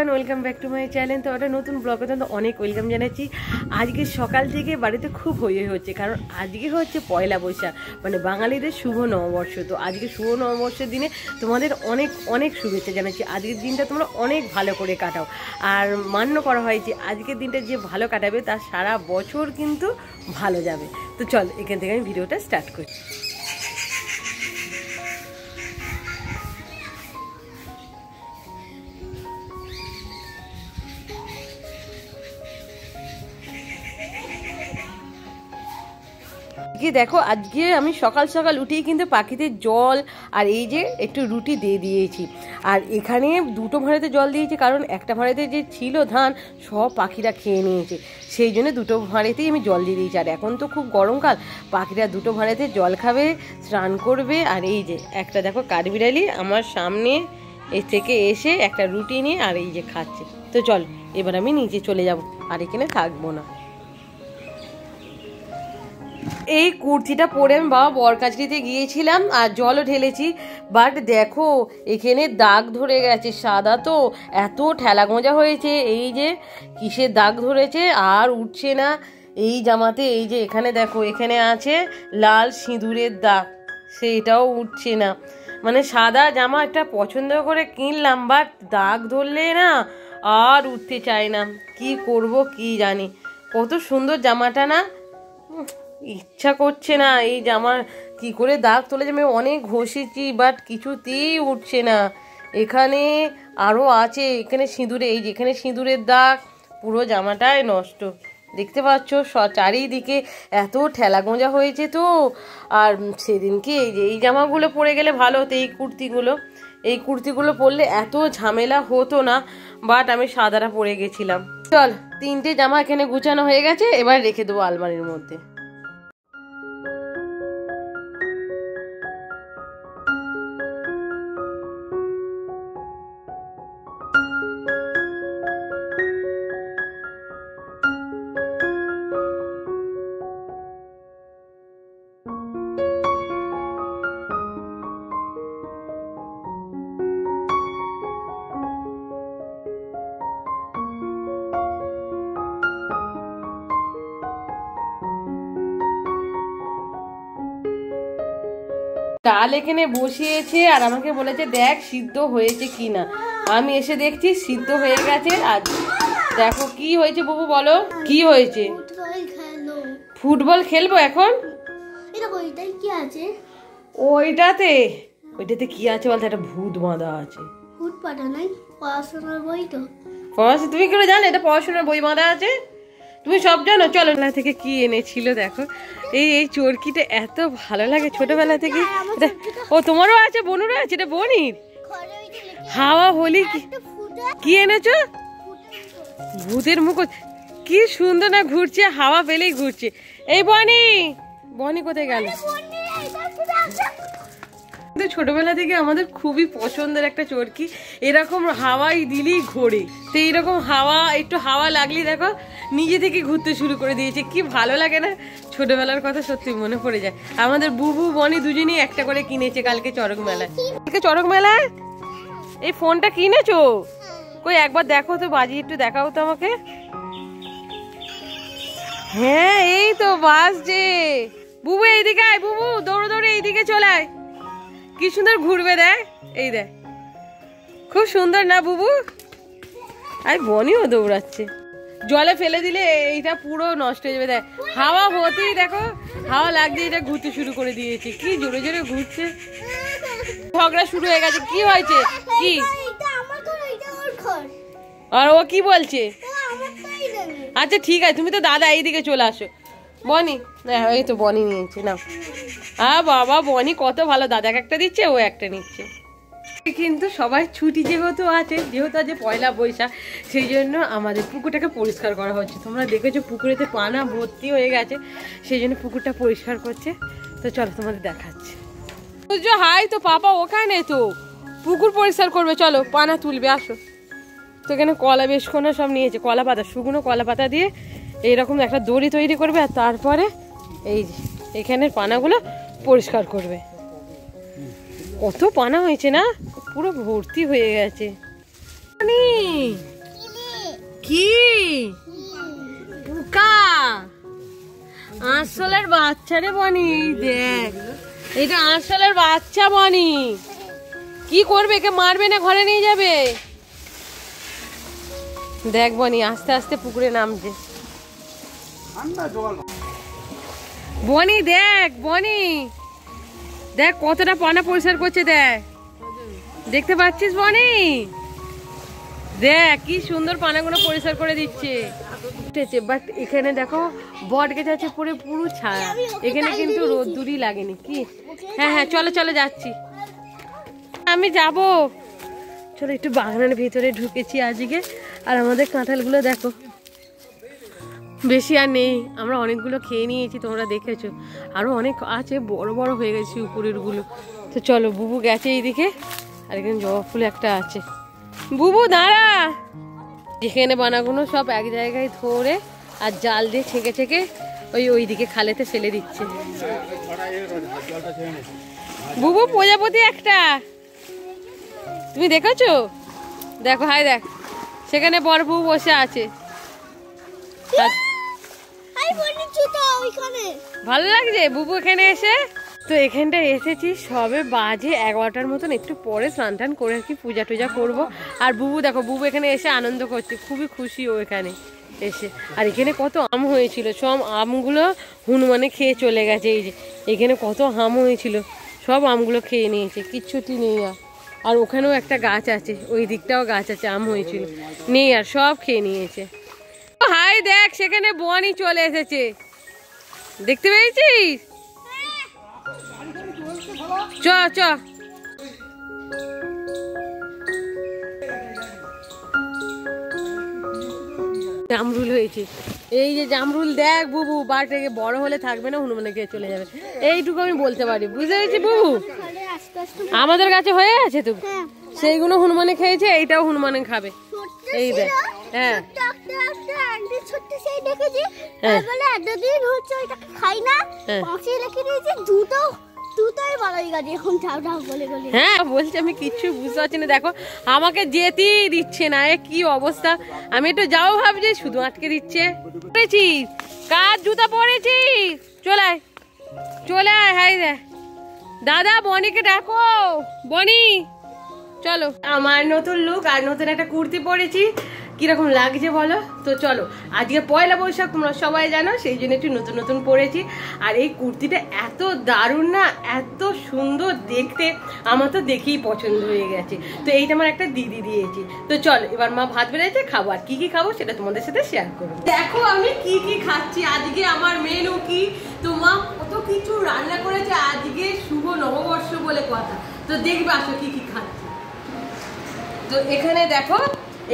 Everyone, welcome back to my channel. তো একটা নতুন ব্লগে তো অনেক ওয়েলকাম জানাচ্ছি। আজকে সকাল থেকে বাড়িতে খুব হয়ে হচ্ছে, কারণ আজকে হচ্ছে পয়লা বৈশাখ, মানে বাঙালিদের শুভ নববর্ষ। তো আজকে শুভ নববর্ষের দিনে তোমাদের অনেক অনেক শুভেচ্ছা জানাচ্ছি। আজকের দিনটা তোমরা অনেক ভালো করে কাটাও, আর মান্য করা হয় যে আজকের দিনটা যে ভালো কাটাবে তার সারা বছর কিন্তু ভালো যাবে। তো চল এখান থেকে আমি ভিডিওটা স্টার্ট করি। দেখো, আজকে আমি সকাল সকাল উঠেই কিন্তু পাখিদের জল আর এই যে একটু রুটি দিয়ে দিয়েছি। আর এখানে দুটো ভাঁড়েতে জল দিয়েছি, কারণ একটা ভাঁড়েতে যে ছিল ধান সব পাখিরা খেয়ে নিয়েছে, সেই জন্য দুটো ভাঁড়েতেই আমি জল দিয়ে দিয়েছি। আর এখন তো খুব গরমকাল, পাখিরা দুটো ভাঁড়েতে জল খাবে, স্নান করবে। আর এই যে একটা দেখো কাঠবিড়ালি আমার সামনে এর থেকে এসে একটা রুটি নিয়ে আর এই যে খাচ্ছে। তো চল এবার আমি নিচে চলে যাব, আর এখানে থাকবো না। এই কুর্তিটা পরে আমি বাবা বরকাছড়িতে গিয়েছিলাম আর জলও ঢেলেছি, বাট দেখো এখানে দাগ ধরে গেছে। সাদা তো এত ঠেলা গোঁজা হয়েছে, এই যে কিসের দাগ ধরেছে আর উঠছে না এই জামাতে। এই যে এখানে দেখো, এখানে আছে লাল সিঁদুরের দাগ, সেইটাও উঠছে না। মানে সাদা জামা একটা পছন্দ করে কিনলাম, বাট দাগ ধরলে না আর উঠতে চায় না। কি করব কি জানি। কত সুন্দর জামাটা না, ইচ্ছা করছে না এই জামা কি করে দাগ তোলে। আমি অনেক ঘষেছি বাট কিছুতেই উঠছে না। এখানে আরও আছে, এখানে সিঁদুরে, এই যে এখানে সিঁদুরের দাগ, পুরো জামাটাই নষ্ট। দেখতে পাচ্ছ চারিদিকে এত ঠেলা গোঁজা হয়েছে। তো আর সেদিনকে এই যে এই জামাগুলো পরে গেলে ভালো হতো, এই কুর্তিগুলো পরলে এত ঝামেলা হতো না, বাট আমি সাদাটা পরে গেছিলাম। চল, তিনটে জামা এখানে গুছানো হয়ে গেছে, এবার রেখে দেবো আলমারির মধ্যে। ডাল এখানে বসিয়েছে আর আমাকে বলেছে দেখ সিদ্ধ হয়েছে কিনা। আমি এসে দেখছি সিদ্ধ হয়ে গেছে। আর দেখো কি হয়েছে, বাবু বলো কি হয়েছে। ফুটবল খেলবো এখন। ওইটাতে কি আছে বলতো, একটা ভূত বাঁধা আছে। ভূত বাঁধা নাই, পড়াশোনার বই তো। পড়াশোনা তুমি কি করে জানো এটা পড়াশোনার বই বাঁধা আছে? তুমি সব জানো। চলো, বেলা থেকে কি এনেছিল দেখো। এই চরকিটা এত ভালো লাগে ছোটবেলা থেকে। ও তোমারও আছে, বোনেরও আছে, এটা বোনির হাওয়া হোলি। কি এনেছো? ভূতের মুখ। কি সুন্দর না ঘুরছে, হাওয়া পেলেই ঘুরছে। এই বনি কোথায় গেল? ছোটবেলা থেকে আমাদের খুবই পছন্দের একটা চরকি, এরকম হাওয়াই দিলেই ঘোরে। তো এইরকম হাওয়া, একটু হাওয়া লাগলেই দেখো নিজে থেকে ঘুরতে শুরু করে দিয়েছে। কি ভালো লাগে না, ছোটবেলার কথা সত্যি মনে পড়ে যায়। আমাদের বুবু বনি দুজনেই একটা করে কিনেছে কালকে চড়ক মেলায়। এই ফোনটা কিনেছো? কই একবার দেখো তো, বাজি একটু দেখাও তো আমাকে। হ্যাঁ এই তো বাজছে। বুবু এইদিকে আয়, বুবু দৌড়ে দৌড়ে এইদিকে চলে আয়। কি সুন্দর ঘুরবে, দেখ এই দেখ, খুব সুন্দর না বুবু? আর বনিও দৌড়াচ্ছে। জলে ফেলে দিলে এইটা পুরো নষ্ট হয়ে যাবে। দেখ হাওয়া হতেই, দেখো হাওয়া লাগতে এটা ঘুরতে শুরু করে দিয়েছে। কি জোরে জোরে ঘুরছে। ঝগড়া শুরু হয়ে গেছে। কি হয়েছে কি? আর ও কি বলছে? আচ্ছা ঠিক আছে, তুমি তো দাদা এইদিকে চলে আসো। বনি, এই তো বনি নিয়েছে না। বাবা বনি কত ভালো, দাদা একটা দিচ্ছে ও একটা নিচ্ছে। কিন্তু সবাই ছুটি যেহেতু আছে, যেহেতু আজ পয়লা বৈশাখ, সেই জন্য আমাদের পুকুরটাকে পরিষ্কার করা হচ্ছে। তোমরা দেখেছো পুকুরেতে পানা ভর্তি হয়ে গেছে, সেই জন্য পুকুরটা পরিষ্কার করছে। তো চলো তোমাদের দেখাচ্ছি। হাই, তো পাপা ওখানে তো পুকুর পরিষ্কার করবে, চলো পানা তুলবে, আসো। তো এখানে কলা বেশকোনা সব নিয়েছে, কলা পাতা, শুকনো কলা পাতা দিয়ে এইরকম একটা দড়ি তৈরি করবে, আর তারপরে এই যে এখানের পানাগুলো পরিষ্কার করবে। কত পানা হয়েছে না, পুরো ভর্তি হয়ে গেছে। আঁশলের বাচ্চা রে বনি, দেখ এটা আঁশলের বাচ্চা বনি। কি করবে, একে মারবে না ঘরে নিয়ে যাবে? দেখ বনি আস্তে আস্তে পুকুরে নামছে। বনি দেখ, বনি দেখ কতটা পানা পরিষ্কার করছে, দেখ দেখতে পাচ্ছিস বনি? দেখ কি সুন্দর পানাগুলো পরিষ্কার করে দিচ্ছে। বাট এখানে দেখো বট গাছ আছে পুরো পুরো ছায়া, এখানে কিন্তু রোদ্দুরই লাগেনি কি। হ্যাঁ হ্যাঁ চলো চলো যাচ্ছি, আমি যাব। চলো একটু বাগানের ভিতরে ঢুকেছি আজকে। আর আমাদের কাঁঠালগুলো দেখো বেশি আর নেই, আমরা অনেকগুলো খেয়ে নিয়েছি, তোমরা দেখেছো। আরো অনেক আছে, বড় বড় হয়ে গেছে উপরের গুলো। তো চলো, বুবু গেছে এইদিকে, আর এখানে জবা ফুল একটা আছে। বুবু দাঁড়া, এখানে বানাগুলো সব এক জায়গায় ধরে আর জাল দিয়ে ছেঁকে ছেঁকে ওইদিকে খালেতে ফেলে দিচ্ছে। বুবু প্রজাপতি একটা, তুমি দেখেছো? দেখো হাই দেখ, সেখানে বড় বুবু বসে আছে। ভালো লাগছে বুবু এখানে এসে। তো এখানটা এসেছি সবে বাজে 11টার মতন, একটু পরে স্নান টান করে আর কি পূজা টুজা করবো। আর বুবু দেখো, বুবু এখানে এসে আনন্দ করছে, খুবই খুশি ও এখানে এসে। আর এখানে কত আম হয়েছিল, সব আমগুলো হনুমানে খেয়ে চলে গেছে। এই যে এখানে কত আম হয়েছিল, সব আমগুলো খেয়ে নিয়েছে, কিচ্ছুটি নেই আর। আর ওখানেও একটা গাছ আছে, ওই দিকটাও গাছ আছে, আম হয়েছিল, নেই আর, সব খেয়ে নিয়েছে। হাই দেখ, সেখানে বনি চলে এসেছে, দেখতে পেয়েছিস? চ চ, জামরুল হয়েছে, এই যে জামরুল দেখ বুবু, বাট বড় হলে থাকবে না, হনুমানে খেয়ে চলে যাবে, এইটুকু আমি বলতে পারি, বুঝতে পেরেছি বুবু? আমাদের কাছে হয়ে আছে তো, সেইগুলো হনুমানে খেয়েছে, এইটাও হনুমানে খাবে। এই দেখ, হ্যাঁ হ্যাঁ বলছি, আমি কিচ্ছু বুঝতে পারছি না। দেখো আমাকে যেতেই দিচ্ছে না, এ কি অবস্থা। আমি একটু যাও ভাবছি, শুধু আটকে দিচ্ছে। কার জুতা পরেছি, চলে আয় চলে আয়। হাই দেখ দাদা, বনিকে ডাকো, বনি চলো। আমার নতুন লুক আর নতুন একটা কুর্তি পরেছি, কিরকম লাগছে বলো? তো চলো, আজকে পয়লা বৈশাখ, তোমরা সবাই জানো, সেই জন্য একটু নতুন নতুন পরেছি। আর এই কুর্তিটা এত দারুণ না, এত সুন্দর দেখতে, আমার তো দেখেই পছন্দ হয়ে গেছে। তো এইটা আমার একটা দিদি দিয়েছি। তো চলো, এবার মা ভাত বেড়েছে, খাবো, আর কি কি খাবো সেটা তোমাদের সাথে শেয়ার করবো। দেখো আমি কি কি খাচ্ছি, আজকে আমার মেনু কি। তো মা কত কিছু রান্না করেছে, আজকে শুভ নববর্ষ বলে কথা। তো দেখবে আসো কি কি খাচ্ছি। তো এখানে দেখো,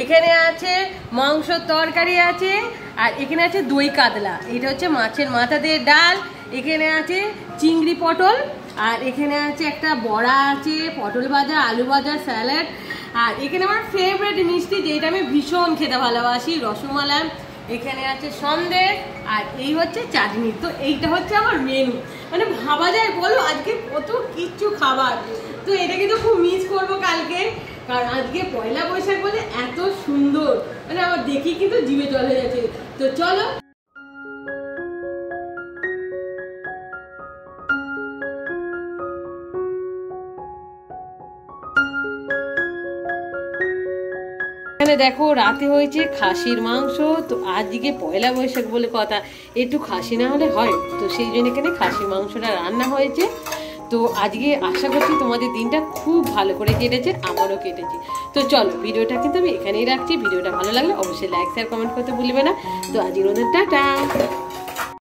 এখানে আছে মাংস তরকারি আছে, আর এখানে আছে দই কাতলা, এটা হচ্ছে মাছের মাথা দিয়ে ডাল, এখানে আছে চিংড়ি পটল, আর এখানে আছে একটা বড়া আছে, পটল ভাজা, আলু ভাজা, স্যালাড, আর এখানে আমার ফেভারিট মিষ্টি যেটা আমি ভীষণ খেতে ভালোবাসি, রসমালাই, এখানে আছে সন্দেশ, আর এই হচ্ছে চাটনি। তো এইটা হচ্ছে আমার মেনু, মানে ভাবা যায় বলো আজকে কত কিচ্ছু খাবার। তো এটা কিন্তু খুব মিস করবো কালকে, কারণ আজকে পয়লা বৈশাখ বলে এত সুন্দর, মানে আমার দেখি কিন্তু জিভে জল হয়ে যাচ্ছে। তো চলো, এখানে দেখো রাতে হয়েছে খাসির মাংস। তো আজকে পয়লা বৈশাখ বলে কথা, একটু খাসি না হলে হয়, তো সেই জন্য এখানে খাসির মাংসটা রান্না হয়েছে। তো আজকে আশা করছি তোমাদের দিনটা খুব ভালো করে কেটেছে, আমারও কেটেছে। তো চলো, ভিডিওটা কিন্তু আমি এখানেই রাখছি। ভিডিওটা ভালো লাগলে অবশ্যই লাইক শেয়ার কমেন্ট করতে ভুলবে না। তো আজকের মতো টাটা।